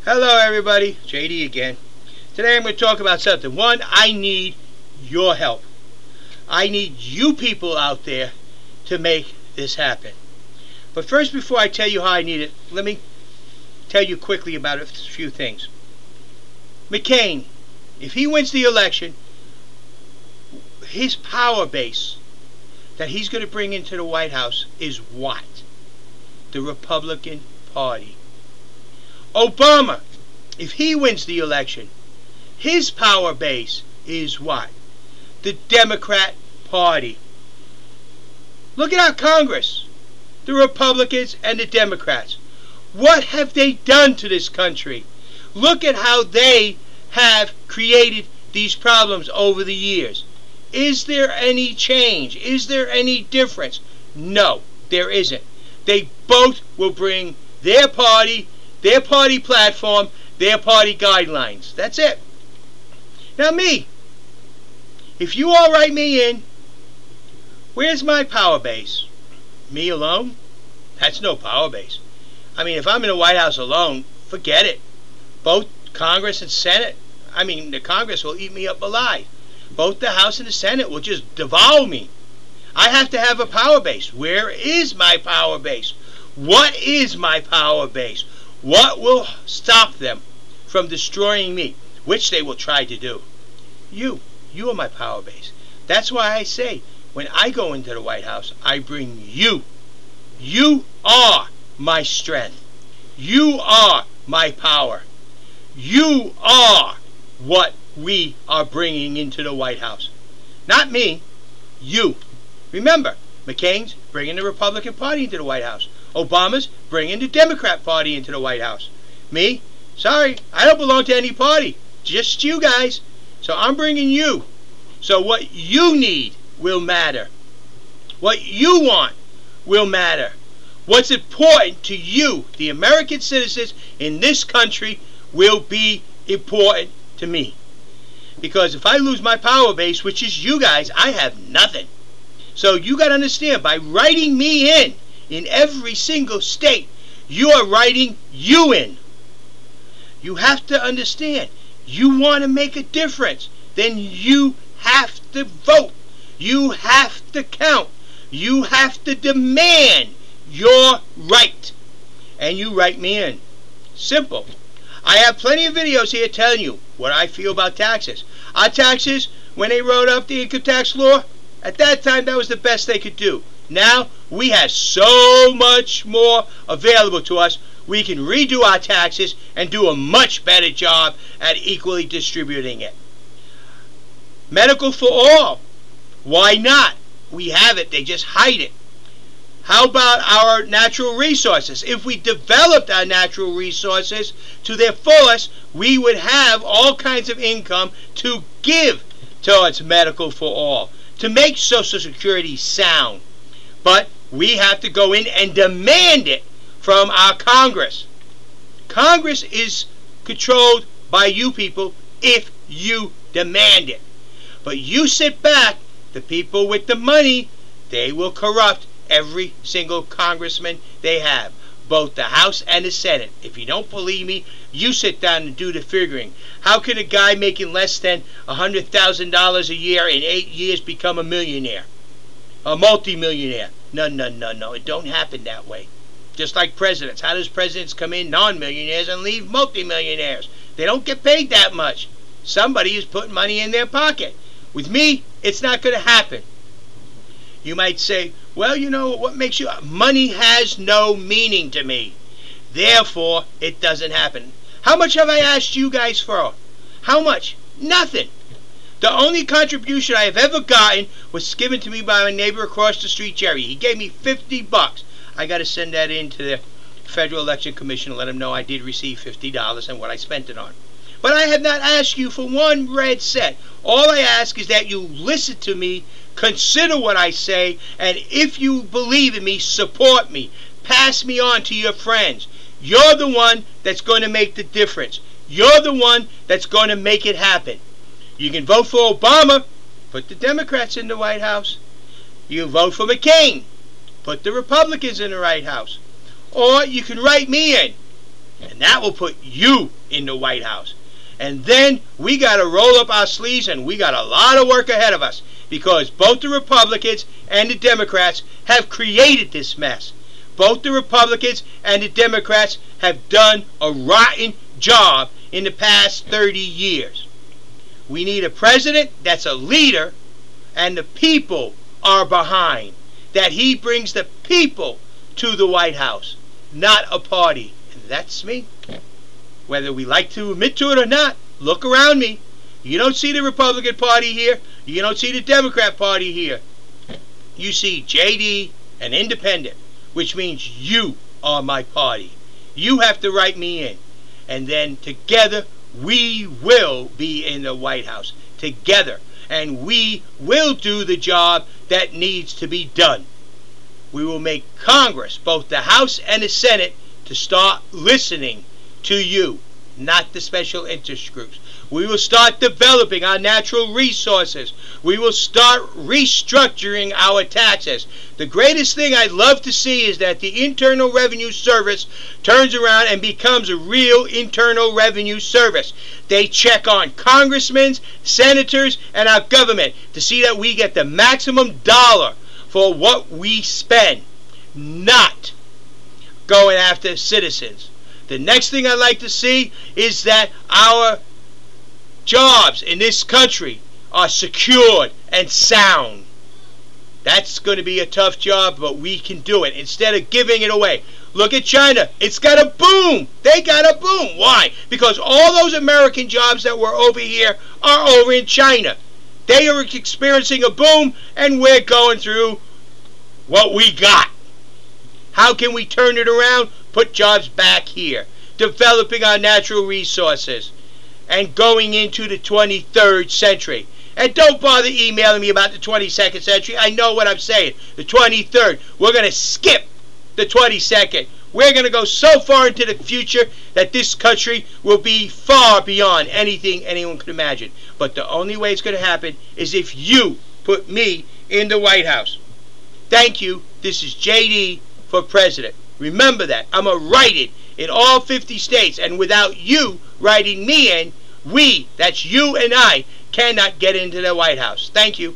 Hello everybody, JD again. Today I'm going to talk about something. One, I need your help. I need you people out there to make this happen. But first, before I tell you how I need it, let me tell you quickly about a few things. McCain, if he wins the election, his power base that he's going to bring into the White House is what? The Republican Party. Obama, if he wins the election, his power base is what? The Democrat Party. Look at our Congress, the Republicans and the Democrats. What have they done to this country? Look at how they have created these problems over the years. Is there any change? Is there any difference? No, there isn't. They both will bring their party platform, their party guidelines. That's it. Now me, if you all write me in, where's my power base? Me alone? That's no power base. I mean, if I'm in the White House alone, forget it. Both Congress and Senate, the Congress will eat me up alive. Both the House and the Senate will just devour me. I have to have a power base. Where is my power base? What is my power base? What will stop them from destroying me? Which they will try to do. You are my power base. That's why I say, when I go into the White House, I bring you. You are my strength. You are my power. You are what we are bringing into the White House. Not me, you. Remember, McCain's bringing the Republican Party into the White House. Obama's bringing the Democrat Party into the White House. Me? Sorry, I don't belong to any party. Just you guys. So I'm bringing you. So what you need will matter. What you want will matter. What's important to you, the American citizens in this country, will be important to me. Because if I lose my power base, which is you guys, I have nothing. So you got to understand, by writing me in every single state, you are writing you in. You have to understand, you want to make a difference, then you have to vote. You have to count. You have to demand your right. And you write me in. Simple. I have plenty of videos here telling you what I feel about taxes. Our taxes, when they wrote up the income tax law, at that time that was the best they could do. Now we have so much more available to us. We can redo our taxes and do a much better job at equally distributing it. Medical for all. Why not? We have it. They just hide it. How about our natural resources? If we developed our natural resources to their fullest, we would have all kinds of income to give towards medical for all, to make Social Security sound. But we have to go in and demand it from our Congress. Congress is controlled by you people if you demand it. But you sit back, the people with the money, they will corrupt every single congressman they have, both the House and the Senate. If you don't believe me, you sit down and do the figuring. How can a guy making less than $100,000 a year in 8 years become a millionaire? A multi-millionaire? No. It don't happen that way. Just like presidents. How does presidents come in non-millionaires and leave multi-millionaires? They don't get paid that much. Somebody is putting money in their pocket. With me, it's not going to happen. You might say, well, you know, what makes you... Money has no meaning to me. Therefore, it doesn't happen. How much have I asked you guys for? How much? Nothing. The only contribution I have ever gotten was given to me by my neighbor across the street, Jerry. He gave me $50. I got to send that in to the Federal Election Commission and let them know I did receive $50 and what I spent it on. But I have not asked you for one red cent. All I ask is that you listen to me, consider what I say, and if you believe in me, support me. Pass me on to your friends. You're the one that's going to make the difference. You're the one that's going to make it happen. You can vote for Obama, put the Democrats in the White House. You vote for McCain, put the Republicans in the White House. Or you can write me in. And that will put you in the White House. And then we got to roll up our sleeves, and we got a lot of work ahead of us, because both the Republicans and the Democrats have created this mess. Both the Republicans and the Democrats have done a rotten job in the past 30 years. We need a president that's a leader, and the people are behind. That he brings the people to the White House, not a party. And that's me. Whether we like to admit to it or not, look around me. You don't see the Republican Party here. You don't see the Democrat Party here. You see JD, an independent, which means you are my party. You have to write me in. And then together we will be in the White House. Together. And we will do the job that needs to be done. We will make Congress, both the House and the Senate, to start listening to you, not the special interest groups. We will start developing our natural resources. We will start restructuring our taxes. The greatest thing I'd love to see is that the Internal Revenue Service turns around and becomes a real Internal Revenue Service. They check on congressmen, senators, and our government to see that we get the maximum dollar for what we spend, not going after citizens. The next thing I'd like to see is that our jobs in this country are secured and sound. That's going to be a tough job, but we can do it instead of giving it away. Look at China. It's got a boom. They got a boom. Why? Because all those American jobs that were over here are over in China. They are experiencing a boom, and we're going through what we got. How can we turn it around? Put jobs back here. Developing our natural resources. And going into the 23rd century. And don't bother emailing me about the 22nd century. I know what I'm saying. The 23rd. We're going to skip the 22nd. We're going to go so far into the future that this country will be far beyond anything anyone could imagine. But the only way it's going to happen is if you put me in the White House. Thank you. This is JD for President. Remember that. I'm a write-in in all 50 states. And without you writing me in, we, that's you and I, cannot get into the White House. Thank you.